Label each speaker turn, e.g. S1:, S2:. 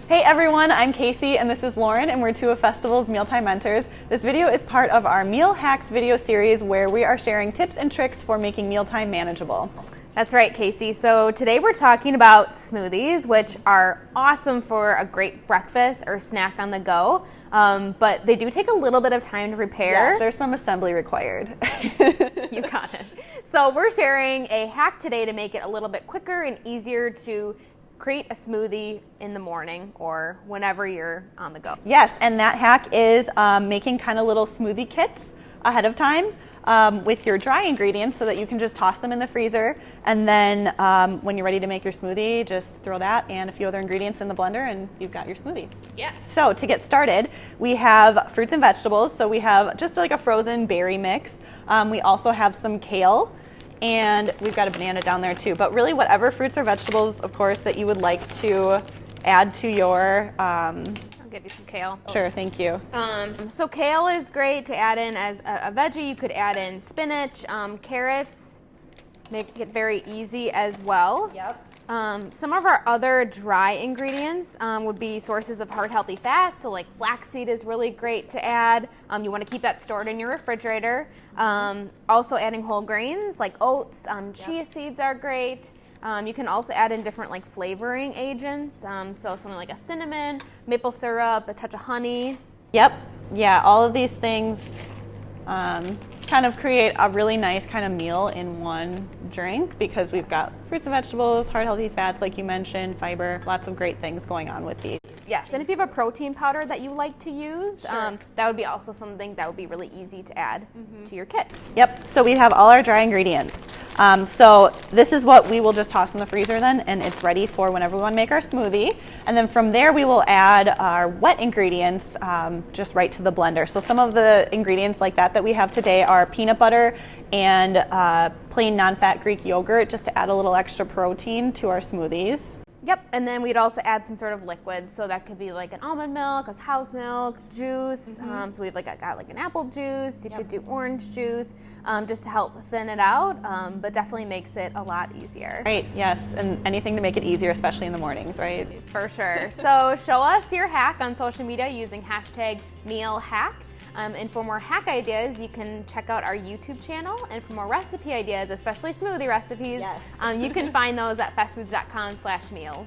S1: Hey everyone, I'm Casey and this is Lauren and we're two of Festival's Mealtime Mentors. This video is part of our Meal Hacks video series where we are sharing tips and tricks for making mealtime manageable.
S2: That's right, Casey. So today we're talking about smoothies, which are awesome for a great breakfast or snack on the go, but they do take a little bit of time to prepare.
S1: Yes, there's some assembly required.
S2: You got it. So we're sharing a hack today to make it a little bit quicker and easier to create a smoothie in the morning or whenever you're on the go.
S1: Yes, and that hack is making kind of little smoothie kits ahead of time with your dry ingredients so that you can just toss them in the freezer, and then when you're ready to make your smoothie, just throw that and a few other ingredients in the blender and you've got your smoothie.
S2: Yes.
S1: So to get started, we have fruits and vegetables. So we have just like a frozen berry mix. We also have some kale, and we've got a banana down there too. But really whatever fruits or vegetables, of course, that you would like to add to your...
S2: I'll give you some kale.
S1: Sure, thank you.
S2: So kale is great to add in as a veggie. You could add in spinach, carrots, make it very easy as well.
S1: Yep.
S2: Some of our other dry ingredients would be sources of heart healthy fats. So like flaxseed is really great to add. You want to keep that stored in your refrigerator. Also adding whole grains like oats, chia seeds are great. You can also add in different like flavoring agents. So something like a cinnamon, maple syrup, a touch of honey.
S1: Yep. Yeah, all of these things kind of create a really nice kind of meal in one drink because we've got fruits and vegetables, heart healthy fats like you mentioned, fiber, lots of great things going on with these.
S2: Yes, and if you have a protein powder that you like to use,
S1: Sure.
S2: that would be also something that would be really easy to add to your kit.
S1: Yep, so we have all our dry ingredients. So this is what we will just toss in the freezer then, and it's ready for whenever we want to make our smoothie. And then from there we will add our wet ingredients just right to the blender. So some of the ingredients like that we have today are peanut butter and plain non-fat Greek yogurt just to add a little extra protein to our smoothies.
S2: Yep, and then we'd also add some sort of liquid. So that could be like an almond milk, a cow's milk, juice. So we've got like an apple juice. You could do orange juice just to help thin it out, but definitely makes it a lot easier.
S1: Right, yes, and anything to make it easier, especially in the mornings, right?
S2: For sure. So show us your hack on social media using #MealHack. And for more hack ideas, you can check out our YouTube channel. And for more recipe ideas, especially smoothie recipes,
S1: Yes.
S2: you can find those at fastfoods.com/meals.